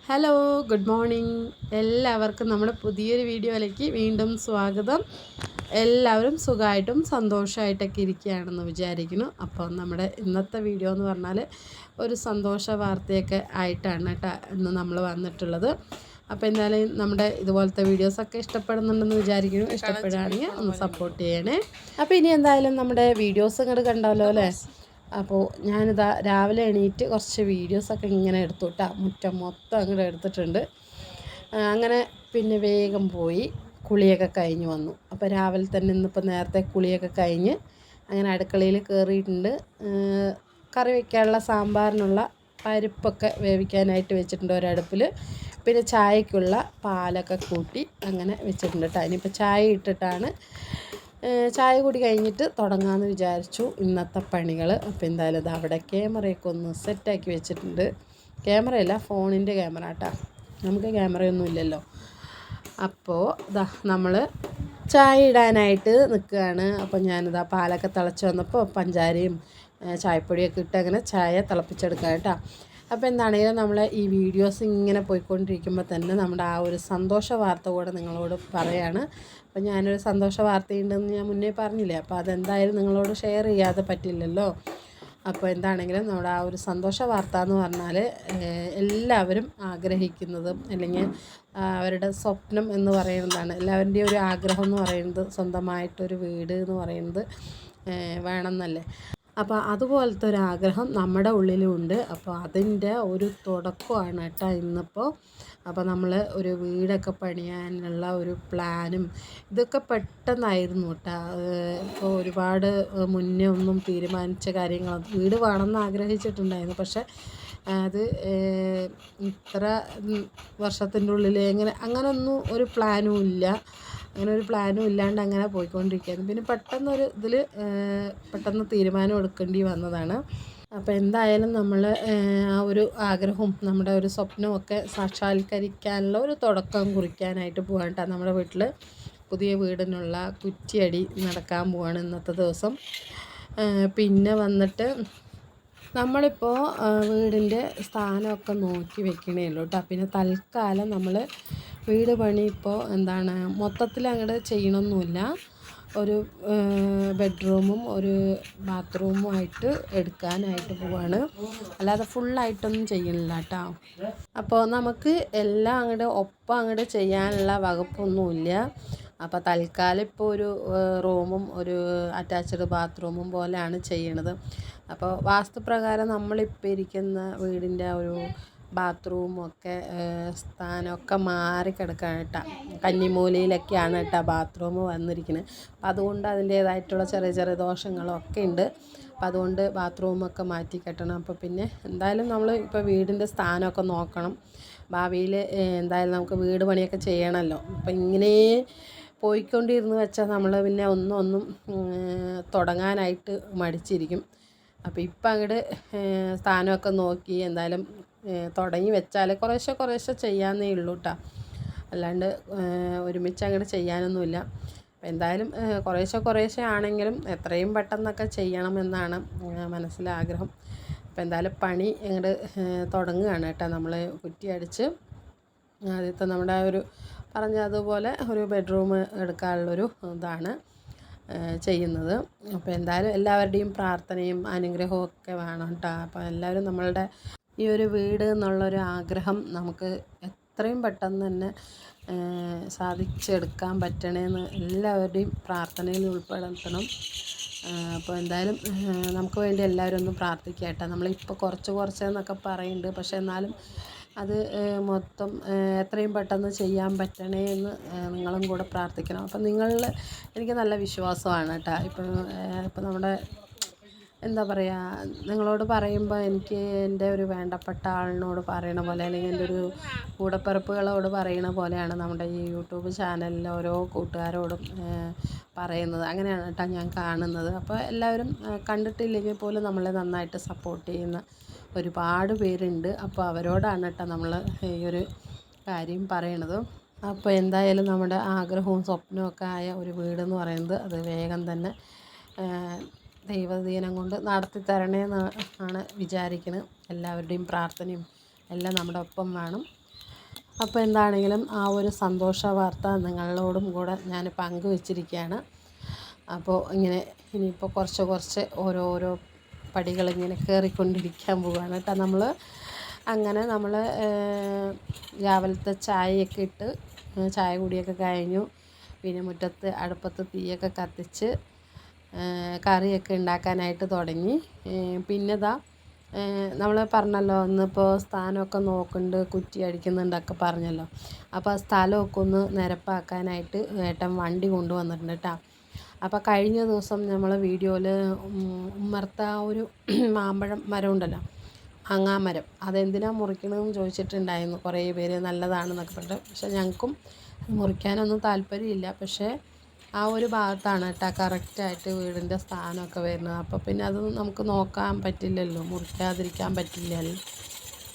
Hello, good morning. എല്ലാവർക്കും നമ്മുടെ പുതിയൊരു വീഡിയോയിലേക്ക് വീണ്ടും സ്വാഗതം. എല്ലാവരും സുഖമായിട്ടും സന്തോഷമായിട്ടൊക്കെ ഇരിക്കുകയാണെന്ന് വിചാരിക്കുന്നു. അപ്പോൾ നമ്മുടെ ഇന്നത്തെ വീഡിയോ എന്ന് പറഞ്ഞാൽ ഒരു സന്തോഷ വാർത്തയൊക്കെ ആയിട്ടാണ് കേട്ടോ ഇന്ന് നമ്മൾ വന്നിട്ടുള്ളത്. അപ്പോൾ എന്തായാലും നമ്മുടെ ഇതുപോലത്തെ വീഡിയോസൊക്കെ ഇഷ്ടപ്പെടുന്നുണ്ടെന്ന് വിചാരിക്കുന്നു. ഇഷ്ടപ്പെടുകയാണെങ്കിൽ ഒന്ന് സപ്പോർട്ട് ചെയ്യണേ. അപ്പോൾ ഇനി എന്തായാലും നമ്മുടെ വീഡിയോസ് ഇങ്ങോട്ട് കണ്ടാലോ അല്ലേ. അപ്പോൾ ഞാനിതാ രാവിലെ എണീറ്റ് കുറച്ച് വീഡിയോസൊക്കെ ഇങ്ങനെ എടുത്തു കേട്ടോ. മുറ്റം മൊത്തം അങ്ങോട്ട് എടുത്തിട്ടുണ്ട്. അങ്ങനെ പിന്നെ വേഗം പോയി കുളിയൊക്കെ കഴിഞ്ഞ് വന്നു. അപ്പോൾ രാവിലെ തന്നെ ഇന്നിപ്പോൾ നേരത്തെ കുളിയൊക്കെ കഴിഞ്ഞ് അങ്ങനെ അടുക്കളയിൽ കയറിയിട്ടുണ്ട്. കറി വയ്ക്കാനുള്ള സാമ്പാറിനുള്ള പരിപ്പൊക്കെ വേവിക്കാനായിട്ട് വെച്ചിട്ടുണ്ട് ഒരടുപ്പിൽ. പിന്നെ ചായക്കുള്ള പാലൊക്കെ കൂട്ടി അങ്ങനെ വെച്ചിട്ടുണ്ട് കേട്ടോ. ഇനിയിപ്പോൾ ചായ ഇട്ടിട്ടാണ് ചായ കൂടി കഴിഞ്ഞിട്ട് തുടങ്ങാമെന്ന് വിചാരിച്ചു ഇന്നത്തെ പണികൾ. അപ്പോൾ എന്തായാലും ഇത് അവിടെ ക്യാമറയൊക്കെ ഒന്ന് സെറ്റാക്കി വെച്ചിട്ടുണ്ട്. ക്യാമറയല്ല, ഫോണിൻ്റെ ക്യാമറ കേട്ടോ. നമുക്ക് ക്യാമറയൊന്നും ഇല്ലല്ലോ. അപ്പോൾ ഇതാ നമ്മൾ ചായ ഇടാനായിട്ട് നിൽക്കുകയാണ്. അപ്പോൾ ഞാനിതാ പാലൊക്കെ തിളച്ച് വന്നപ്പോൾ പഞ്ചാരയും ചായപ്പൊടിയൊക്കെ ഇട്ട് അങ്ങനെ ചായ തിളപ്പിച്ചെടുക്കാം കേട്ടോ. അപ്പോൾ എന്താണെങ്കിലും നമ്മൾ ഈ വീഡിയോസ് ഇങ്ങനെ പോയിക്കൊണ്ടിരിക്കുമ്പോൾ തന്നെ നമ്മുടെ ആ ഒരു സന്തോഷ വാർത്ത കൂടെ നിങ്ങളോട് പറയാണ്. അപ്പോൾ ഞാനൊരു സന്തോഷ വാർത്തയുണ്ടെന്ന് ഞാൻ മുന്നേ പറഞ്ഞില്ലേ. അപ്പോൾ അതെന്തായാലും നിങ്ങളോട് ഷെയർ ചെയ്യാതെ പറ്റില്ലല്ലോ. അപ്പോൾ എന്താണെങ്കിലും നമ്മുടെ ആ ഒരു സന്തോഷ വാർത്ത എന്ന് പറഞ്ഞാൽ എല്ലാവരും ആഗ്രഹിക്കുന്നതും അല്ലെങ്കിൽ അവരുടെ സ്വപ്നം എന്ന് പറയുന്നതാണ്. എല്ലാവരുടെയും ഒരു ആഗ്രഹം എന്ന് പറയുന്നത് സ്വന്തമായിട്ടൊരു വീട് എന്ന് പറയുന്നത് വേണമെന്നല്ലേ. അപ്പോൾ അതുപോലത്തെ ഒരു ആഗ്രഹം നമ്മുടെ ഉള്ളിലുമുണ്ട്. അപ്പോൾ അതിൻ്റെ ഒരു തുടക്കമാണ് കേട്ടോ ഇന്നിപ്പോൾ. അപ്പോൾ നമ്മൾ ഒരു വീടൊക്കെ പണിയാനുള്ള ഒരു പ്ലാനും ഇതൊക്കെ പെട്ടെന്നായിരുന്നു കേട്ടോ. ഇപ്പോൾ ഒരുപാട് മുന്നേ ഒന്നും തീരുമാനിച്ച കാര്യങ്ങൾ, വീട് വേണമെന്ന് ആഗ്രഹിച്ചിട്ടുണ്ടായിരുന്നു. പക്ഷേ അത് ഇത്ര വർഷത്തിൻ്റെ ഉള്ളിൽ അങ്ങനെയൊന്നും ഒരു പ്ലാനും ഇല്ല. അങ്ങനെ ഒരു പ്ലാനും ഇല്ലാണ്ട് അങ്ങനെ പോയിക്കൊണ്ടിരിക്കുകയായിരുന്നു. പിന്നെ പെട്ടെന്ന് തീരുമാനം എടുക്കേണ്ടി വന്നതാണ്. അപ്പോൾ എന്തായാലും നമ്മൾ ആ ഒരു ആഗ്രഹവും നമ്മുടെ ഒരു സ്വപ്നമൊക്കെ സാക്ഷാത്കരിക്കാനുള്ള ഒരു തുടക്കം കുറിക്കാനായിട്ട് പോകാൻ കേട്ടോ. നമ്മുടെ വീട്ടിൽ പുതിയ വീടിനുള്ള കുറ്റിയടി നടക്കാൻ പോവാണ് ഇന്നത്തെ ദിവസം. പിന്നെ വന്നിട്ട് നമ്മളിപ്പോൾ വീടിൻ്റെ സ്ഥാനമൊക്കെ നോക്കി വെക്കണേ ഉള്ളൂ കേട്ടോ. പിന്നെ തൽക്കാലം നമ്മൾ വീട് പണി ഇപ്പോൾ മൊത്തത്തിൽ അങ്ങോട്ട് ചെയ്യണമൊന്നുമില്ല. ഒരു ബെഡ്റൂമും ഒരു ബാത്റൂമും ആയിട്ട് എടുക്കാനായിട്ട് പോവാണ്. അല്ലാതെ ഫുള്ളായിട്ടൊന്നും ചെയ്യണില്ല കേട്ടോ. അപ്പോൾ നമുക്ക് എല്ലാം ഒപ്പം ചെയ്യാനുള്ള വകുപ്പൊന്നുമില്ല. അപ്പോൾ തൽക്കാലം ഇപ്പോൾ ഒരു റൂമും ഒരു അറ്റാച്ച്ഡ് ബാത്റൂമും പോലെയാണ് ചെയ്യണത്. അപ്പോൾ വാസ്തുപ്രകാരം നമ്മളിപ്പോൾ ഇരിക്കുന്ന വീടിൻ്റെ ഒരു ബാത്റൂമൊക്കെ സ്ഥാനമൊക്കെ മാറിക്കിടക്കുകയാണ് കേട്ടോ. കന്നിമൂലയിലൊക്കെയാണ് കേട്ടോ ബാത്റൂം വന്നിരിക്കുന്നത്. അപ്പം അതുകൊണ്ട് അതിൻ്റേതായിട്ടുള്ള ചെറിയ ചെറിയ ദോഷങ്ങളൊക്കെ ഉണ്ട്. അപ്പം അതുകൊണ്ട് ബാത്റൂമൊക്കെ മാറ്റി കെട്ടണം. അപ്പോൾ പിന്നെ എന്തായാലും നമ്മൾ ഇപ്പോൾ വീടിൻ്റെ സ്ഥാനമൊക്കെ നോക്കണം. ഭാവിയിൽ എന്തായാലും നമുക്ക് വീട് പണിയൊക്കെ ചെയ്യണമല്ലോ. അപ്പം ഇങ്ങനെ പോയിക്കൊണ്ടിരുന്ന് വെച്ചാൽ നമ്മൾ പിന്നെ ഒന്നും തുടങ്ങാനായിട്ട് മടിച്ചിരിക്കും. അപ്പോൾ ഇപ്പം അങ്ങോട്ട് സ്ഥാനമൊക്കെ നോക്കി എന്തായാലും തുടങ്ങി വെച്ചാൽ കുറേശ്ശെ ചെയ്യാമെന്നേ ഉള്ളൂ കേട്ടോ. അല്ലാണ്ട് ഒരുമിച്ച് അങ്ങോട്ട് ചെയ്യാനൊന്നുമില്ല. അപ്പോൾ എന്തായാലും കുറേശ്ശെ ആണെങ്കിലും എത്രയും പെട്ടെന്നൊക്കെ ചെയ്യണമെന്നാണ് മനസ്സിലാഗ്രഹം. അപ്പോൾ എന്തായാലും പണി അങ്ങോട്ട് തുടങ്ങുകയാണ് കേട്ടോ. നമ്മൾ കുറ്റി അടിച്ച് ആദ്യത്തെ നമ്മുടെ ഒരു പറഞ്ഞതുപോലെ ഒരു ബെഡ്റൂം എടുക്കാനുള്ളൊരു ഇതാണ് ചെയ്യുന്നത്. അപ്പോൾ എന്തായാലും എല്ലാവരുടെയും പ്രാർത്ഥനയും അനുഗ്രഹവും ഒക്കെ വേണം കേട്ടോ. അപ്പോൾ എല്ലാവരും നമ്മളുടെ ഈ ഒരു വീട് എന്നുള്ളൊരു ആഗ്രഹം നമുക്ക് എത്രയും പെട്ടെന്ന് തന്നെ സാധിച്ചെടുക്കാൻ പറ്റണമെന്ന് എല്ലാവരുടെയും പ്രാർത്ഥനയിൽ ഉൾപ്പെടുത്തണം. അപ്പോൾ എന്തായാലും നമുക്ക് വേണ്ടി എല്ലാവരും ഒന്ന് പ്രാർത്ഥിക്കുക കേട്ടോ. നമ്മളിപ്പോൾ കുറച്ചെന്നൊക്കെ പറയുന്നുണ്ട്. പക്ഷേ എന്നാലും അത് മൊത്തം എത്രയും പെട്ടെന്ന് ചെയ്യാൻ പറ്റണേ എന്ന് നിങ്ങളും കൂടെ പ്രാർത്ഥിക്കണം. അപ്പം എനിക്ക് നല്ല വിശ്വാസമാണ് കേട്ടോ. ഇപ്പം നമ്മുടെ എന്താ പറയുക, നിങ്ങളോട് പറയുമ്പോൾ എനിക്ക് എൻ്റെ ഒരു വേണ്ടപ്പെട്ട ആളിനോട് പറയണ പോലെ അല്ലെങ്കിൽ എൻ്റെ ഒരു കൂടപ്പിറപ്പുകളോട് പറയണ പോലെയാണ് നമ്മുടെ ഈ യൂട്യൂബ് ചാനലിലെ ഓരോ കൂട്ടുകാരോടും പറയുന്നത്. അങ്ങനെയാണ് കേട്ടോ ഞാൻ കാണുന്നത്. അപ്പോൾ എല്ലാവരും കണ്ടിട്ടില്ലെങ്കിൽ പോലും നമ്മളെ നന്നായിട്ട് സപ്പോർട്ട് ചെയ്യുന്ന ഒരുപാട് പേരുണ്ട്. അപ്പോൾ അവരോടാണ് കേട്ടോ നമ്മൾ ഈ ഒരു കാര്യം പറയണത്. അപ്പോൾ എന്തായാലും നമ്മുടെ ആഗ്രഹവും സ്വപ്നവും ഒക്കെ ആയ ഒരു വീടെന്ന് പറയുന്നത് അത് വേഗം തന്നെ ദൈവദീനം കൊണ്ട് നടത്തി തരണേന്ന് ആണ് വിചാരിക്കുന്നത്. എല്ലാവരുടെയും പ്രാർത്ഥനയും എല്ലാം നമ്മുടെ ഒപ്പം വേണം. അപ്പോൾ എന്താണെങ്കിലും ആ ഒരു സന്തോഷ വാർത്ത നിങ്ങളോടും കൂടെ ഞാൻ പങ്കുവച്ചിരിക്കുകയാണ്. അപ്പോൾ ഇങ്ങനെ ഇനിയിപ്പോൾ കുറച്ച് ഓരോരോ പടികളിങ്ങനെ കയറിക്കൊണ്ടിരിക്കാൻ പോവുകയാണ് കേട്ടോ നമ്മൾ രാവിലത്തെ ചായയൊക്കെ ഇട്ട് ചായ കുടിയൊക്കെ കഴിഞ്ഞു. പിന്നെ മുറ്റത്ത് അടുപ്പത്ത് തീയൊക്കെ കത്തിച്ച് കറിയൊക്കെ ഉണ്ടാക്കാനായിട്ട് തുടങ്ങി. പിന്നെ നമ്മൾ പറഞ്ഞല്ലോ ഇന്നിപ്പോൾ സ്ഥാനമൊക്കെ നോക്കുന്നുണ്ട്, കുറ്റി അടിക്കുന്നുണ്ടൊക്കെ പറഞ്ഞല്ലോ. അപ്പോൾ ആ സ്ഥലമൊക്കെ ഒന്ന് നിരപ്പാക്കാനായിട്ട് ഏട്ടൻ വണ്ടി കൊണ്ടുവന്നിട്ടുണ്ട് കേട്ടോ. അപ്പോൾ കഴിഞ്ഞ ദിവസം നമ്മൾ വീഡിയോയിൽ ഉമ്മർത്ത ഒരു മാമ്പഴം മരം ഉണ്ടല്ലോ, മാങ്ങാമരം, അതെന്തിനാണ് മുറിക്കണമെന്ന് ചോദിച്ചിട്ടുണ്ടായിരുന്നു കുറേ പേര്. നല്ലതാണെന്നൊക്കെ പറഞ്ഞിട്ട്. പക്ഷേ ഞങ്ങൾക്കും മുറിക്കാനൊന്നും താല്പര്യമില്ല. പക്ഷേ ആ ഒരു ഭാഗത്താണ് കേട്ടോ കറക്റ്റായിട്ട് വീടിൻ്റെ സ്ഥാനമൊക്കെ വരുന്നത്. അപ്പോൾ പിന്നെ അത് നമുക്ക് നോക്കാൻ പറ്റില്ലല്ലോ, മുറിക്കാതിരിക്കാൻ പറ്റില്ലല്ലോ.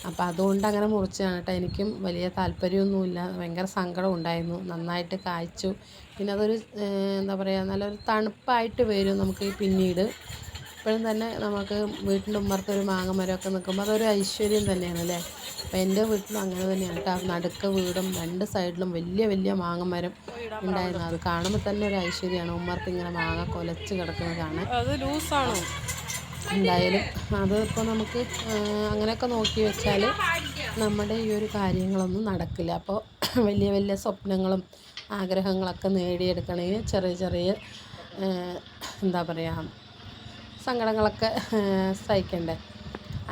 അപ്പോൾ അതുകൊണ്ട് അങ്ങനെ മുറിച്ചതാണ് കേട്ടോ. എനിക്കും വലിയ താല്പര്യമൊന്നുമില്ല, ഭയങ്കര സങ്കടം ഉണ്ടായിരുന്നു. നന്നായിട്ട് കായ്ച്ചു. പിന്നെ അതൊരു എന്താ പറയുക, നല്ലൊരു തണുപ്പായിട്ട് വരും നമുക്ക് പിന്നീട്. ഇപ്പോഴും തന്നെ നമുക്ക് വീട്ടിൻ്റെ ഉമ്മർത്തൊരു മാങ്ങ മരമൊക്കെ നിൽക്കുമ്പോൾ അതൊരു ഐശ്വര്യം തന്നെയാണ് അല്ലേ. അപ്പോൾ എൻ്റെ വീട്ടിലും അങ്ങനെ തന്നെയാണ് കേട്ടോ. നടുക്ക് വീടും 2 സൈഡിലും വലിയ മാങ്ങമരം ഉണ്ടായിരുന്നു. അത് കാണുമ്പോൾ തന്നെ ഒരു ഐശ്വര്യമാണ്. ഉമ്മർക്ക് ഇങ്ങനെ മാങ്ങ കൊലച്ച് കിടക്കുന്നത് കാണാൻ. അത് ലൂസാണോ? എന്തായാലും അത് ഇപ്പോൾ നമുക്ക് അങ്ങനെയൊക്കെ നോക്കി വെച്ചാൽ നമ്മുടെ ഈ ഒരു കാര്യങ്ങളൊന്നും നടക്കില്ല. അപ്പോൾ വലിയ സ്വപ്നങ്ങളും ആഗ്രഹങ്ങളൊക്കെ നേടിയെടുക്കണമെങ്കിൽ ചെറിയ എന്താ പറയുക, സങ്കടങ്ങളൊക്കെ സഹിക്കണ്ടേ.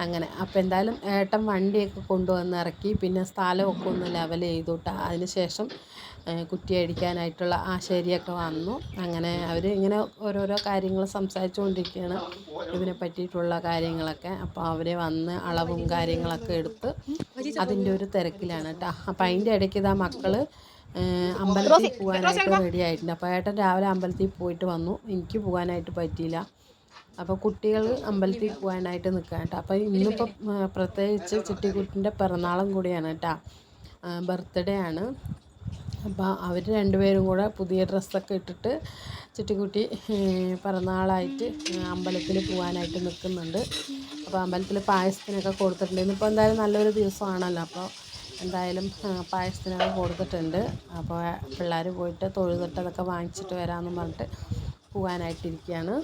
അങ്ങനെ അപ്പോൾ എന്തായാലും ഏട്ടൻ വണ്ടിയൊക്കെ കൊണ്ടുവന്ന് ഇറക്കി. പിന്നെ സ്ഥലമൊക്കെ ഒന്ന് ലെവൽ ചെയ്തു കേട്ടോ. അതിന് ശേഷം കുറ്റി അടിക്കാനായിട്ടുള്ള ശരിയൊക്കെ വന്നു. അങ്ങനെ അവർ ഇങ്ങനെ ഓരോരോ കാര്യങ്ങൾ സംസാരിച്ചുകൊണ്ടിരിക്കുകയാണ്, ഇതിനെ പറ്റിയിട്ടുള്ള കാര്യങ്ങളൊക്കെ. അപ്പോൾ അവർ വന്ന് അളവും കാര്യങ്ങളൊക്കെ എടുത്ത് അതിൻ്റെ ഒരു തിരക്കിലാണ് കേട്ടോ. അപ്പോൾ അതിൻ്റെ ഇടയ്ക്ക് ഇതാ മക്കൾ അമ്പലത്തിൽ പോകാനായിട്ട് റെഡി ആയിട്ടുണ്ട്. അപ്പോൾ ഏട്ടൻ രാവിലെ അമ്പലത്തിൽ പോയിട്ട് വന്നു. എനിക്ക് പോകാനായിട്ട് പറ്റിയില്ല. അപ്പോൾ കുട്ടികൾ അമ്പലത്തിൽ പോകാനായിട്ട് നിൽക്കുക കേട്ടോ. അപ്പോൾ ഇന്നിപ്പോൾ പ്രത്യേകിച്ച് ചിട്ടിക്കുട്ടിൻ്റെ പിറന്നാളും കൂടിയാണ് കേട്ടോ, ബർത്ത്ഡേ ആണ്. അപ്പോൾ അവർ രണ്ടുപേരും കൂടെ പുതിയ ഡ്രസ്സൊക്കെ ഇട്ടിട്ട് ചിട്ടിക്കുട്ടി പിറന്നാളായിട്ട് അമ്പലത്തിൽ പോകാനായിട്ട് നിൽക്കുന്നുണ്ട്. അപ്പോൾ അമ്പലത്തിൽ പായസത്തിനൊക്കെ കൊടുത്തിട്ടുണ്ട്. ഇന്നിപ്പോൾ എന്തായാലും നല്ലൊരു ദിവസമാണല്ലോ. അപ്പോൾ എന്തായാലും പായസത്തിനൊക്കെ കൊടുത്തിട്ടുണ്ട്. അപ്പോൾ പിള്ളേർ പോയിട്ട് തൊഴുതിട്ടതൊക്കെ വാങ്ങിച്ചിട്ട് വരാമെന്ന് പറഞ്ഞിട്ട് പോകാനായിട്ടിരിക്കുകയാണ്.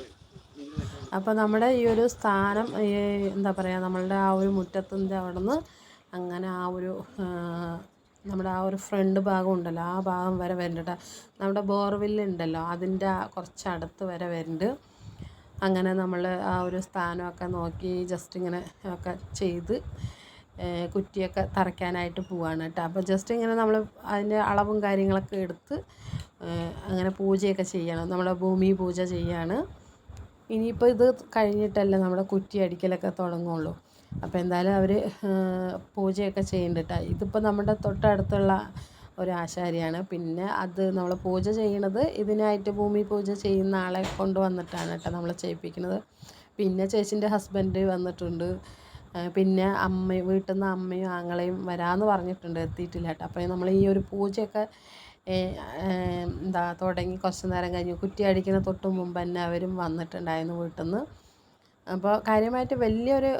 അപ്പോൾ നമ്മുടെ ഈ ഒരു സ്ഥാനം എന്താ പറയുക, നമ്മളുടെ ആ ഒരു മുറ്റത്തിൻ്റെ അവിടെ നിന്ന് അങ്ങനെ ആ ഒരു നമ്മുടെ ആ ഒരു ഫ്രണ്ട് ഭാഗം ഉണ്ടല്ലോ, ആ ഭാഗം വരെ വരുന്നുണ്ട്. നമ്മുടെ ബോർവെല്ലുണ്ടല്ലോ അതിൻ്റെ കുറച്ച് അടുത്ത് വരെ വരുന്നുണ്ട്. അങ്ങനെ നമ്മൾ ആ ഒരു സ്ഥാനമൊക്കെ നോക്കി ജസ്റ്റ് ഇങ്ങനെ ഒക്കെ ചെയ്ത് കുറ്റിയൊക്കെ തറയ്ക്കാനായിട്ട് പോവാണ് കേട്ടോ. അപ്പോൾ ജസ്റ്റ് ഇങ്ങനെ നമ്മൾ അതിൻ്റെ അളവും കാര്യങ്ങളൊക്കെ എടുത്ത് അങ്ങനെ പൂജയൊക്കെ ചെയ്യണം. നമ്മുടെ ഭൂമി പൂജ ചെയ്യാണ്. ഇനിയിപ്പോൾ ഇത് കഴിഞ്ഞിട്ടല്ലേ നമ്മുടെ കുറ്റി അടിക്കലൊക്കെ തുടങ്ങുള്ളൂ. അപ്പോൾ എന്തായാലും അവർ പൂജയൊക്കെ ചെയ്യുന്നുണ്ട്. ഇതിപ്പോൾ നമ്മുടെ തൊട്ടടുത്തുള്ള ഒരു ആശാരിയാണ്. പിന്നെ അത് നമ്മൾ പൂജ ചെയ്യണത് ഇതിനായിട്ട് ഭൂമി പൂജ ചെയ്യുന്ന ആളെ കൊണ്ടുവന്നിട്ടാണ് കേട്ടോ നമ്മൾ ചെയ്യിപ്പിക്കുന്നത്. പിന്നെ ചേച്ചീൻ്റെ ഹസ്ബൻഡ് വന്നിട്ടുണ്ട്. പിന്നെ വീട്ടിൽ നിന്ന് അമ്മയും ആങ്ങളെയും വരാമെന്ന് പറഞ്ഞിട്ടുണ്ട്, എത്തിയിട്ടില്ല കേട്ടോ. അപ്പോൾ നമ്മൾ ഈ ഒരു പൂജയൊക്കെ തുടങ്ങി കുറച്ച് നേരം കഴിഞ്ഞു. കുറ്റി അടിക്കുന്ന തൊട്ട് മുമ്പ് തന്നെ അവരും വന്നിട്ടുണ്ടായിരുന്നു വീട്ടിൽ നിന്ന്. അപ്പോൾ കാര്യമായിട്ട് വലിയൊരു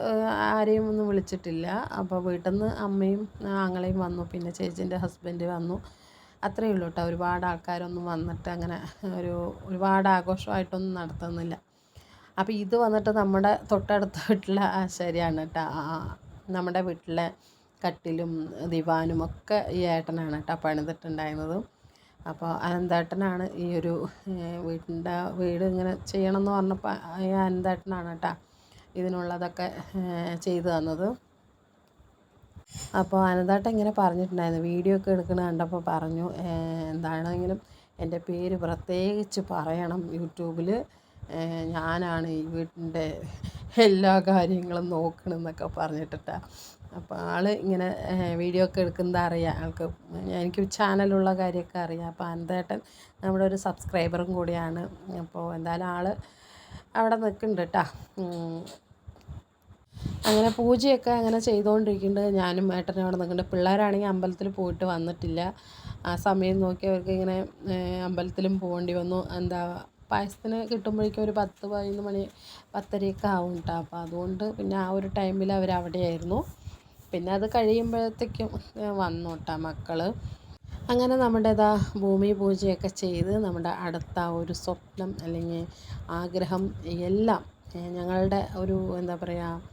ആരെയും ഒന്നും വിളിച്ചിട്ടില്ല. അപ്പോൾ വീട്ടിൽ നിന്ന് അമ്മയും ആങ്ങളെയും വന്നു, പിന്നെ ചേച്ചീൻ്റെ ഹസ്ബൻഡ് വന്നു, അത്രയേ ഉള്ളൂ കേട്ടോ. ഒരുപാട് ആൾക്കാരൊന്നും വന്നിട്ട് അങ്ങനെ ഒരുപാട് ആഘോഷമായിട്ടൊന്നും നടത്തുന്നില്ല. അപ്പോൾ ഇത് വന്നിട്ട് നമ്മുടെ തൊട്ടടുത്ത വീട്ടിലെ ആശാരിയാണ് കേട്ടോ. നമ്മുടെ വീട്ടിലെ കട്ടിലും ദിവാനും ഒക്കെ ഈ ഏട്ടനാണ് കേട്ടോ പണിതിട്ടുണ്ടായിരുന്നത്. അപ്പോൾ അനന്തേട്ടനാണ് ഈ ഒരു വീട് ഇങ്ങനെ ചെയ്യണമെന്ന് പറഞ്ഞപ്പോൾ ഈ അനന്തേട്ടനാണ് കേട്ടോ ഇതിനുള്ളതൊക്കെ ചെയ്തു തന്നത്. അപ്പോൾ അനന്തേട്ടൻ ഇങ്ങനെ പറഞ്ഞിട്ടുണ്ടായിരുന്നു, വീഡിയോ ഒക്കെ എടുക്കണ കണ്ടപ്പോൾ പറഞ്ഞു, എന്താണെങ്കിലും എൻ്റെ പേര് പ്രത്യേകിച്ച് പറയണം യൂട്യൂബിൽ, ഞാനാണ് ഈ വീട്ടിൻ്റെ എല്ലാ കാര്യങ്ങളും നോക്കണമെന്നൊക്കെ പറഞ്ഞിട്ടാണ്. അപ്പോൾ ആൾ ഇങ്ങനെ വീഡിയോ ഒക്കെ എടുക്കുന്നത് അറിയാം ആൾക്ക്. എനിക്ക് ചാനലുള്ള കാര്യമൊക്കെ അറിയാം. അപ്പോൾ അനന്തേട്ടൻ നമ്മുടെ ഒരു സബ്സ്ക്രൈബറും കൂടിയാണ്. അപ്പോൾ എന്തായാലും ആൾ അവിടെ നിൽക്കുന്നുണ്ട് കേട്ടോ. അങ്ങനെ പൂജയൊക്കെ അങ്ങനെ ചെയ്തുകൊണ്ടിരിക്കുന്നുണ്ട്. ഞാനും ഏട്ടനും അവിടെ നിൽക്കുന്നുണ്ട്. പിള്ളേരാണെങ്കിൽ അമ്പലത്തിൽ പോയിട്ട് വന്നിട്ടില്ല. ആ സമയം നോക്കി അവർക്ക് ഇങ്ങനെ അമ്പലത്തിലും പോകേണ്ടി വന്നു. പായസത്തിന് കിട്ടുമ്പോഴേക്കും ഒരു 10-11 മണി 10:30 ആവും കേട്ടോ. അപ്പോൾ അതുകൊണ്ട് പിന്നെ ആ ഒരു ടൈമിൽ അവരവിടെയായിരുന്നു. പിന്നെ അത് കഴിയുമ്പോഴത്തേക്കും വന്നു കേട്ടോ മക്കൾ. അങ്ങനെ നമ്മുടേതാ ഭൂമി പൂജയൊക്കെ ചെയ്ത് നമ്മുടെ അടുത്ത ഒരു സ്വപ്നം അല്ലെങ്കിൽ ആഗ്രഹം എല്ലാം ഞങ്ങളുടെ ഒരു എന്താ പറയുക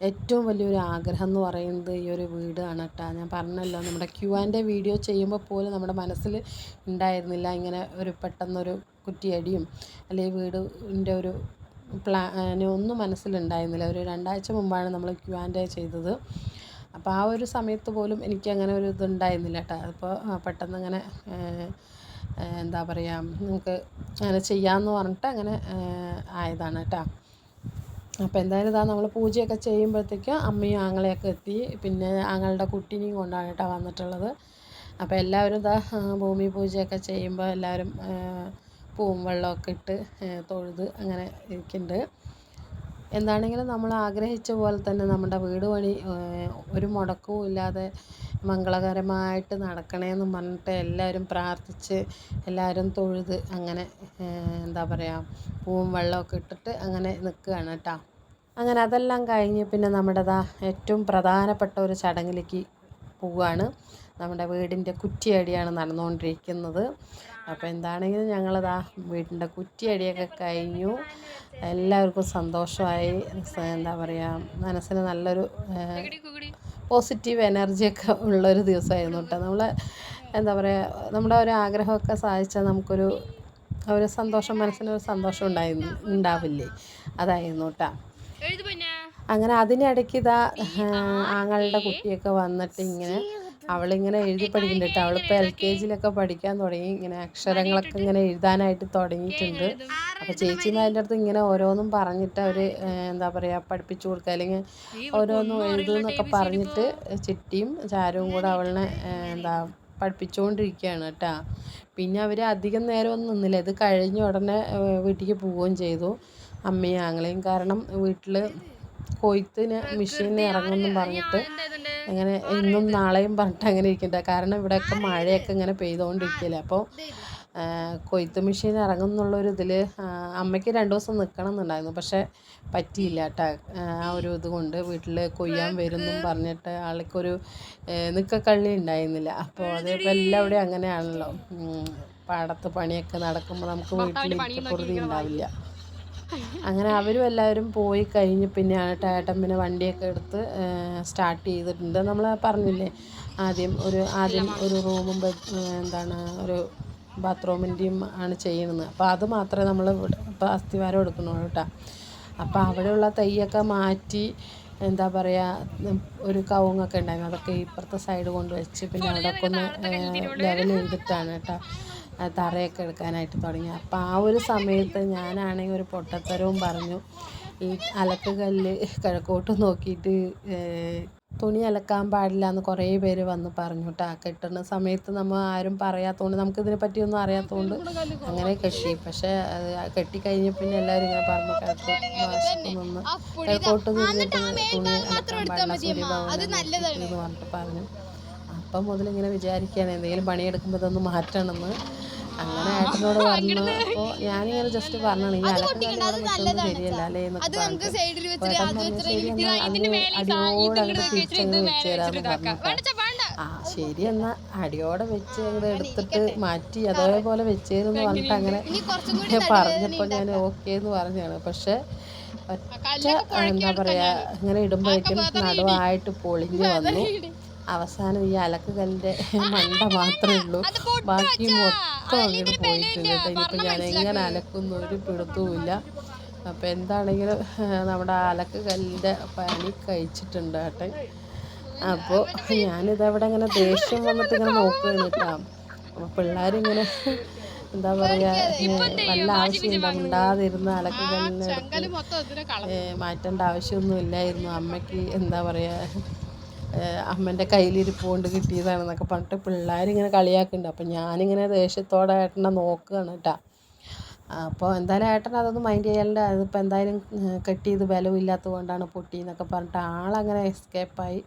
ഏറ്റവും വലിയൊരു ആഗ്രഹം എന്ന് പറയുന്നത് ഈ ഒരു വീടാണ് കേട്ടോ. ഞാൻ പറഞ്ഞല്ലോ നമ്മുടെ Q&A വീഡിയോ ചെയ്യുമ്പോൾ പോലും നമ്മുടെ മനസ്സിൽ ഉണ്ടായിരുന്നില്ല ഇങ്ങനെ ഒരു പെട്ടെന്നൊരു കുറ്റിയടിയും അല്ലെങ്കിൽ വീടിൻ്റെ ഒരു ഒന്നും മനസ്സിലുണ്ടായിരുന്നില്ല. ഒരു 2 ആഴ്ച മുമ്പാണ് നമ്മൾ Q&A ചെയ്തത്. അപ്പോൾ ആ ഒരു സമയത്ത് പോലും എനിക്കങ്ങനെ ഒരു ഇതുണ്ടായിരുന്നില്ല കേട്ടോ. അപ്പോൾ പെട്ടെന്ന് അങ്ങനെ എന്താ പറയുക നമുക്ക് അങ്ങനെ ചെയ്യാമെന്ന് പറഞ്ഞിട്ട് അങ്ങനെ ആയതാണ് കേട്ടോ. അപ്പോൾ എന്തായാലും ഇതാ നമ്മൾ പൂജയൊക്കെ ചെയ്യുമ്പോഴത്തേക്കും അമ്മയും ആങ്ങളെയൊക്കെ എത്തി. പിന്നെ ആങ്ങളുടെ കുട്ടീനെയും കൊണ്ടാണ് കേട്ടോ വന്നിട്ടുള്ളത്. അപ്പോൾ എല്ലാവരും ഇതാ ഭൂമി പൂജയൊക്കെ ചെയ്യുമ്പോൾ എല്ലാവരും പൂവും വെള്ളമൊക്കെ ഇട്ട് തൊഴുത് അങ്ങനെ ഇരിക്കുന്നുണ്ട്. എന്താണെങ്കിലും നമ്മൾ ആഗ്രഹിച്ച പോലെ തന്നെ നമ്മുടെ വീട് പണി ഒരു മുടക്കവും ഇല്ലാതെ മംഗളകരമായിട്ട് നടക്കണമെന്ന് പറഞ്ഞിട്ട് എല്ലാവരും പ്രാർത്ഥിച്ച് എല്ലാവരും തൊഴുത് അങ്ങനെ എന്താ പറയുക പൂവും വെള്ളമൊക്കെ ഇട്ടിട്ട് അങ്ങനെ നിൽക്കുകയാണ് കേട്ടോ. അങ്ങനെ അതെല്ലാം കഴിഞ്ഞ് പിന്നെ നമ്മുടേതാ ഏറ്റവും പ്രധാനപ്പെട്ട ഒരു ചടങ്ങിലേക്ക് പോവുകയാണ്. നമ്മുടെ വീടിൻ്റെ കുറ്റിയടിയാണ് നടന്നുകൊണ്ടിരിക്കുന്നത്. അപ്പോൾ എന്താണെങ്കിലും ഞങ്ങളിതാ വീടിൻ്റെ കുറ്റിയടിയൊക്കെ കഴിഞ്ഞു. എല്ലാവർക്കും സന്തോഷമായി. എന്താ പറയുക മനസ്സിന് നല്ലൊരു പോസിറ്റീവ് എനർജിയൊക്കെ ഉള്ളൊരു ദിവസമായിരുന്നു കേട്ടോ. നമ്മൾ എന്താ പറയുക നമ്മുടെ ഒരു ആഗ്രഹമൊക്കെ സാധിച്ചാൽ നമുക്കൊരു സന്തോഷം മനസ്സിനൊരു സന്തോഷം ഉണ്ടാവില്ലേ, അതായിരുന്നു കേട്ടോ. അങ്ങനെ അതിനിടയ്ക്ക് ഇതാ ആങ്ങളുടെ കുട്ടിയൊക്കെ വന്നിട്ട് ഇങ്ങനെ അവളിങ്ങനെ എഴുതി പഠിക്കുന്നുണ്ട് കേട്ടോ. അവളിപ്പോൾ LKGയിലൊക്കെ പഠിക്കാൻ തുടങ്ങി. ഇങ്ങനെ അക്ഷരങ്ങളൊക്കെ ഇങ്ങനെ എഴുതാനായിട്ട് തുടങ്ങിയിട്ടുണ്ട്. അപ്പോൾ ചേച്ചിമാരുടെ അടുത്ത് ഇങ്ങനെ ഓരോന്നും പറഞ്ഞിട്ട് അവർ എന്താ പറയുക പഠിപ്പിച്ചു കൊടുക്കുക, അല്ലെങ്കിൽ ഓരോന്നും എഴുതുമെന്നൊക്കെ പറഞ്ഞിട്ട് ചിട്ടിയും ചാരവും കൂടെ അവളിനെ എന്താ പഠിപ്പിച്ചുകൊണ്ടിരിക്കുകയാണ് കേട്ടോ. പിന്നെ അവർ അധികം നേരമൊന്നും നിന്നില്ല. ഇത് കഴിഞ്ഞ ഉടനെ വീട്ടിലേക്ക് പോവുകയും ചെയ്തു അമ്മയും ആങ്ങളെയും. കാരണം വീട്ടിൽ കൊയ്ത്തിന് മെഷീൻ ഇറങ്ങുമെന്നും പറഞ്ഞിട്ട് അങ്ങനെ ഇന്നും നാളെയും പറഞ്ഞിട്ട് അങ്ങനെ ഇരിക്കണ്ട. കാരണം ഇവിടെയൊക്കെ മഴയൊക്കെ ഇങ്ങനെ പെയ്തുകൊണ്ടിരിക്കില്ല. അപ്പോൾ കൊയ്ത്ത് മെഷീൻ ഇറങ്ങുമെന്നുള്ളൊരു ഇതിൽ അമ്മയ്ക്ക് 2 ദിവസം നിൽക്കണം എന്നുണ്ടായിരുന്നു. പക്ഷേ പറ്റിയില്ല കേട്ടോ. ആ ഒരു ഇതുകൊണ്ട് വീട്ടിൽ കൊയ്യാൻ വരുമെന്നും പറഞ്ഞിട്ട് ആൾക്കൊരു നിൽക്കക്കള്ളി ഉണ്ടായിരുന്നില്ല. അപ്പോൾ അതേപോലെ എല്ലാവിടെയും അങ്ങനെയാണല്ലോ, പാടത്ത് പണിയൊക്കെ നടക്കുമ്പോൾ നമുക്ക് വീട്ടിലിരിക്കപ്പൊറുതി ഉണ്ടാവില്ല. അങ്ങനെ അവരും എല്ലാവരും പോയി കഴിഞ്ഞ് പിന്നെയാണ് ഏട്ടൻ പിന്നെ വണ്ടിയൊക്കെ എടുത്ത് സ്റ്റാർട്ട് ചെയ്തിട്ടുണ്ട്. നമ്മൾ പറഞ്ഞില്ലേ ആദ്യം ഒരു റൂമും എന്താണ് ഒരു ബാത്റൂമിൻ്റെയും ആണ് ചെയ്യുന്നത്. അപ്പോൾ അത് മാത്രമേ നമ്മൾ ഇപ്പോൾ അസ്ഥിവാരം എടുക്കണുള്ളൂ കേട്ടോ. അപ്പോൾ അവിടെയുള്ള തൈയൊക്കെ മാറ്റി എന്താ പറയുക ഒരു കവുങ്ങൊക്കെ ഉണ്ടായിരുന്നു, അതൊക്കെ ഇപ്പുറത്തെ സൈഡ് കൊണ്ട് വെച്ച് പിന്നെ അവിടെയൊക്കെ ഒന്ന് ലെവൽ ചെയ്തിട്ടാണ് കേട്ടോ തറയൊക്കെ എടുക്കാനായിട്ട് തുടങ്ങി. അപ്പോൾ ആ ഒരു സമയത്ത് ഞാനാണെങ്കിൽ ഒരു പൊട്ടത്തരവും പറഞ്ഞു. ഈ അലക്കുകല്ല് കിഴക്കോട്ട് നോക്കിയിട്ട് തുണി അലക്കാൻ പാടില്ല എന്ന് കുറേ പേര് വന്ന് പറഞ്ഞു കേട്ടോ. കെട്ടുന്ന സമയത്ത് നമ്മൾ ആരും പറയാത്തതുകൊണ്ട് നമുക്കിതിനെ പറ്റിയൊന്നും അറിയാത്തതുകൊണ്ട് അങ്ങനെ കെട്ടി. പക്ഷേ അത് കെട്ടിക്കഴിഞ്ഞ് പിന്നെ എല്ലാവരും ഇങ്ങനെ പറഞ്ഞു കിഴക്കോട്ട് നിന്നിട്ട് തുണി അലക്കാൻ പാടില്ല, സൂര്യഭഗവാൻ എന്ന് പറഞ്ഞിട്ട് പറഞ്ഞു. അപ്പം മുതൽ ഇങ്ങനെ വിചാരിക്കുകയാണ് എന്തെങ്കിലും പണിയെടുക്കുമ്പോൾ ഇതൊന്ന് മാറ്റണമെന്ന്. അങ്ങനെ ഏട്ടനോട് പറഞ്ഞു. അപ്പോൾ ഞാനിങ്ങനെ ജസ്റ്റ് പറഞ്ഞാണ് ഈ അലക്കുകല്ല് ശരിയല്ല അല്ലേ എന്നൊക്കെ പറഞ്ഞു. ഏട്ടൻ പറഞ്ഞു ശരി എന്നാൽ അതിന് അടിയോടെ അങ്ങോട്ട് തിരിച്ചങ്ങ് വെച്ച് തരാമെന്ന് പറഞ്ഞു. ആ ശരി എന്നാൽ അടിയോടെ വെച്ച് അങ്ങോട്ട് എടുത്തിട്ട് മാറ്റി അതേപോലെ വെച്ചേരെന്ന് പറഞ്ഞിട്ട് അങ്ങനെ പറഞ്ഞപ്പോൾ ഞാൻ ഓക്കെ എന്ന് പറഞ്ഞാണ്. പക്ഷേ ഒറ്റ എന്താ പറയുക ഇങ്ങനെ ഇടുമ്പോഴേക്കും നടുവായിട്ട് പൊളിഞ്ഞ് വന്നു. അവസാനം ഈ അലക്കുകല്ലിൻ്റെ മണ്ട മാത്രമേ ഉള്ളൂ, ബാക്കി മൊത്തം അങ്ങോട്ട് പോയിട്ടുണ്ട് കേട്ടോ. ഇനിയിപ്പോൾ ഞാൻ എങ്ങനെ അലക്കുന്നു ഒരു പിടുത്തവുമില്ല. അപ്പോൾ എന്താണെങ്കിലും നമ്മുടെ അലക്കുകല്ലിൻ്റെ പണി കഴിച്ചിട്ടുണ്ട് കേട്ടോ. അപ്പോൾ ഞാനിതവിടെ ഇങ്ങനെ ദേഷ്യം വന്നിട്ട് ഇങ്ങനെ നോക്കുകയാണ് കേട്ടോ. അപ്പോൾ പിള്ളേരിങ്ങനെ എന്താ പറയുക വല്ല ആവശ്യമുണ്ടോ മിണ്ടാതിരുന്ന് അലക്കുകല്ലിനെ മാറ്റേണ്ട ആവശ്യമൊന്നും ഇല്ലായിരുന്നു. അമ്മയ്ക്ക് എന്താ പറയുക അമ്മൻ്റെ കയ്യിലിരിപ്പ് കൊണ്ട് കിട്ടിയതാണെന്നൊക്കെ പറഞ്ഞിട്ട് പിള്ളേരിങ്ങനെ കളിയാക്കുന്നുണ്ട്. അപ്പം ഞാനിങ്ങനെ ദേഷ്യത്തോടെ ഏട്ടനെ നോക്കുകയാണ് കേട്ടോ. അപ്പോൾ എന്തായാലും ഏട്ടൻ അതൊന്നും മൈൻഡ് ചെയ്യാണ്ട് അതിപ്പോൾ എന്തായാലും കെട്ടിയത് ബലമില്ലാത്തത് കൊണ്ടാണ് പൊട്ടിയെന്നൊക്കെ പറഞ്ഞിട്ട് ആളങ്ങനെ എസ്കേപ്പായി.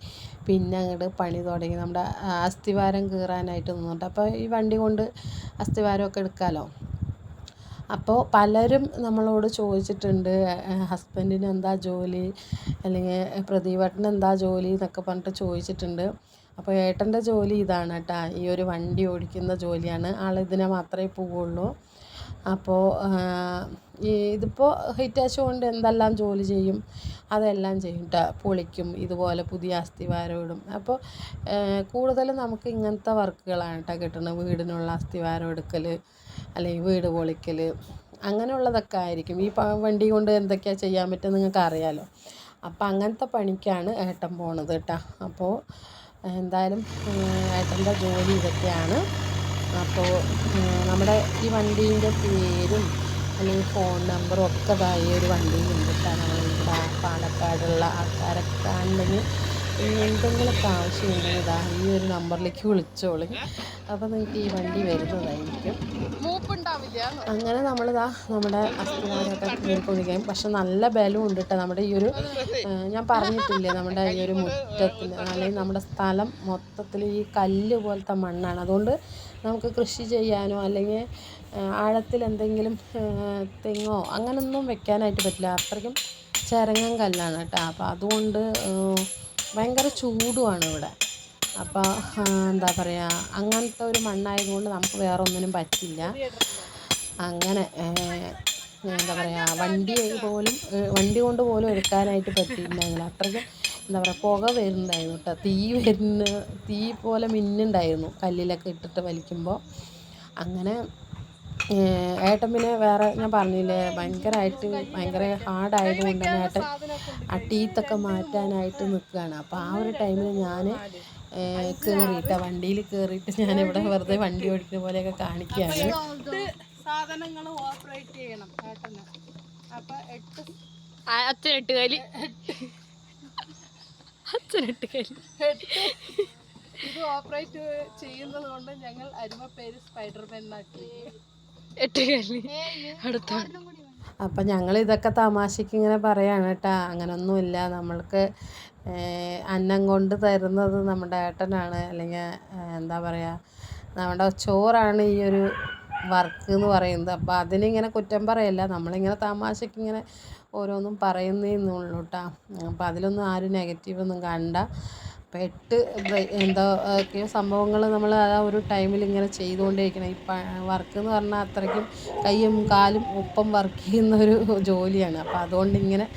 പിന്നെ അങ്ങോട്ട് പണി തുടങ്ങി. നമ്മുടെ അസ്ഥിവാരം കീറാനായിട്ട് നിന്നിട്ട് അപ്പോൾ ഈ വണ്ടി കൊണ്ട് അസ്ഥിവാരമൊക്കെ എടുക്കാമല്ലോ. അപ്പോൾ പലരും നമ്മളോട് ചോദിച്ചിട്ടുണ്ട് ഹസ്ബൻഡിന് എന്താ ജോലി, അല്ലെങ്കിൽ പ്രദീപേട്ടന് എന്താ ജോലി എന്നൊക്കെ പറഞ്ഞിട്ട് ചോദിച്ചിട്ടുണ്ട്. അപ്പോൾ ഏട്ടൻ്റെ ജോലി ഇതാണ് കേട്ടോ, ഈ ഒരു വണ്ടി ഓടിക്കുന്ന ജോലിയാണ്. ആളിതിനെ മാത്രമേ പോവുള്ളൂ. അപ്പോൾ ഇതിപ്പോൾ ഹിറ്റാച്ച് കൊണ്ട് എന്തെല്ലാം ജോലി ചെയ്യും അതെല്ലാം ചെയ്യും കേട്ടോ. പൊളിക്കും, ഇതുപോലെ പുതിയ അസ്ഥിവാരം ഇടും. അപ്പോൾ കൂടുതലും നമുക്ക് ഇങ്ങനത്തെ വർക്കുകളാണ് കേട്ടോ കിട്ടുന്നത്. വീടിനുള്ള അസ്ഥിവാരം എടുക്കൽ, അല്ലെങ്കിൽ വീട് പൊളിക്കൽ, അങ്ങനെയുള്ളതൊക്കെ ആയിരിക്കും. ഈ വണ്ടി കൊണ്ട് എന്തൊക്കെയാണ് ചെയ്യാൻ പറ്റുക നിങ്ങൾക്ക് അറിയാമല്ലോ. അപ്പോൾ അങ്ങനത്തെ പണിക്കാണ് ഏട്ടൻ പോണത് കേട്ടോ. അപ്പോൾ എന്തായാലും ഏട്ടൻ്റെ ജോലി ഇതൊക്കെയാണ്. അപ്പോൾ നമ്മുടെ ഈ വണ്ടീൻ്റെ പേരും അല്ലെങ്കിൽ ഫോൺ നമ്പറും ഒക്കെ ഈ ഒരു വണ്ടിയിലുണ്ട് കേട്ടോ. നമ്മളിവിടെ പാലക്കാടുള്ള ആൾക്കാരൊക്കെ ഉണ്ടെങ്കിൽ എന്തെങ്കിലുമൊക്കെ ആവശ്യമുണ്ടെങ്കിൽ ഇതാ ഈ ഒരു നമ്പറിലേക്ക് വിളിച്ചോളി. അപ്പോൾ നിങ്ങൾക്ക് ഈ വണ്ടി വരുന്നതായിരിക്കും. അങ്ങനെ നമ്മളിതാ നമ്മുടെ അസ്ഥിവാരമൊക്കെ കയറിക്കൊണ്ടിരിക്കുകയും, പക്ഷെ നല്ല ബലമുണ്ട് കേട്ടോ. നമ്മുടെ ഈ ഒരു ഞാൻ പറഞ്ഞിട്ടില്ലേ, നമ്മുടെ ഈ ഒരു മുറ്റത്തിന് അല്ലെങ്കിൽ നമ്മുടെ സ്ഥലം മൊത്തത്തിൽ ഈ കല്ല് പോലത്തെ മണ്ണാണ്. അതുകൊണ്ട് നമുക്ക് കൃഷി ചെയ്യാനോ അല്ലെങ്കിൽ ആഴത്തിൽ എന്തെങ്കിലും തെങ്ങോ അങ്ങനൊന്നും വെക്കാനായിട്ട് പറ്റില്ല. അത്രയ്ക്കും ചിരങ്ങൻ കല്ലാണ് കേട്ടോ. അപ്പോൾ അതുകൊണ്ട് ഭയങ്കര ചൂടുമാണ് ഇവിടെ. അപ്പോൾ എന്താ പറയുക, അങ്ങനത്തെ ഒരു മണ്ണായതുകൊണ്ട് നമുക്ക് വേറെ ഒന്നിനും പറ്റില്ല. അങ്ങനെ എന്താ പറയുക, വണ്ടി കൊണ്ട് പോലും എടുക്കാനായിട്ട് പറ്റിയിട്ടുണ്ടായിരുന്നില്ല. അത്രയ്ക്കും എന്താ പറയുക, പുക വരുന്നുണ്ടായിരുന്നു കേട്ടോ. തീ പോലെ മിന്നുണ്ടായിരുന്നു കല്ലിലൊക്കെ ഇട്ടിട്ട് വലിക്കുമ്പോൾ. അങ്ങനെ ഏട്ടൻ പിന്നെ വേറെ ഞാൻ പറഞ്ഞില്ലേ, ഭയങ്കര ഹാർഡായതുകൊണ്ട് തന്നെ ഏട്ടൻ ആ ടീത്തൊക്കെ മാറ്റാനായിട്ട് നിൽക്കുകയാണ്. അപ്പോൾ ആ ഒരു ടൈമിൽ ഞാൻ കയറിയിട്ട് വണ്ടിയിൽ കയറിയിട്ട് ഞാനിവിടെ വെറുതെ വണ്ടി ഓടിക്കുന്ന പോലെയൊക്കെ കാണിക്കുകയാണ്. സാധനങ്ങൾ ഓപ്പറേറ്റ് ചെയ്യണം ഏട്ടന്. അപ്പം 8 കലി ഇത് ഓപ്പറേറ്റ് ചെയ്യുന്നത് കൊണ്ട് ഞങ്ങൾ അരുമ പേര് സ്പൈഡർമാൻ ആക്കി. 8 കലി അടുത്ത. അപ്പം ഞങ്ങൾ ഇതൊക്കെ തമാശയ്ക്ക് ഇങ്ങനെ പറയാണ് കേട്ടോ. അങ്ങനൊന്നുമില്ല. നമ്മൾക്ക് അന്നം കൊണ്ട് തരുന്നത് നമ്മുടെ ഏട്ടനാണ്, അല്ലെങ്കിൽ എന്താ പറയുക, നമ്മുടെ ചോറാണ് ഈ ഒരു വർക്ക് എന്ന് പറയുന്നത്. അപ്പോൾ അതിനിങ്ങനെ കുറ്റം പറയല്ല, നമ്മളിങ്ങനെ തമാശയ്ക്ക് ഇങ്ങനെ ഓരോന്നും പറയുന്നേന്നുള്ളൂ കേട്ടോ. അപ്പോൾ അതിലൊന്നും ആരും നെഗറ്റീവൊന്നും കണ്ട. അപ്പോൾ 8 ഒക്കെയോ സംഭവങ്ങൾ നമ്മൾ ആ ഒരു ടൈമിൽ ഇങ്ങനെ ചെയ്തുകൊണ്ടേയിരിക്കണം. ഈ വർക്ക് എന്ന് പറഞ്ഞാൽ അത്രയ്ക്കും കൈയും കാലും ഒപ്പം വർക്ക് ചെയ്യുന്ന ഒരു ജോലിയാണ്. അപ്പോൾ അതുകൊണ്ട് ഇങ്ങനെ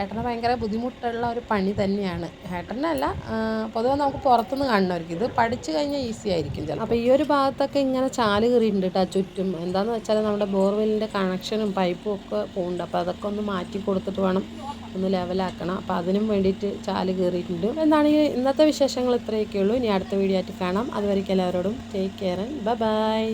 ഏട്ടന് ഭയങ്കര ബുദ്ധിമുട്ടുള്ള ഒരു പണി തന്നെയാണ്. ഏട്ടനല്ല, പൊതുവെ നമുക്ക് പുറത്തുനിന്ന് കാണുന്നവർക്ക് ഇത് പഠിച്ചു കഴിഞ്ഞാൽ ഈസി ആയിരിക്കും ചിലപ്പോൾ. അപ്പോൾ ഈ ഒരു ഭാഗത്തൊക്കെ ഇങ്ങനെ ചാല് കയറിയിട്ടുണ്ട് കേട്ടോ ചുറ്റും. എന്താണെന്ന് വെച്ചാൽ നമ്മുടെ ബോർവെല്ലിൻ്റെ കണക്ഷനും പൈപ്പും ഒക്കെ പോകുന്നുണ്ട്. അപ്പോൾ അതൊക്കെ ഒന്ന് മാറ്റി കൊടുത്തിട്ട് വേണം ഒന്ന് ലെവലാക്കണം. അപ്പോൾ അതിനും വേണ്ടിയിട്ട് ചാല് കയറിയിട്ടുണ്ട്. എന്താണ് ഇന്നത്തെ വിശേഷങ്ങൾ ഇത്രയൊക്കെ ഉള്ളൂ. ഇനി അടുത്ത വീഡിയോ ആയിട്ട് കാണാം. അതുവരെയ്ക്ക് എല്ലാവരോടും ടേക്ക് കെയർ ആൻഡ് ബൈ.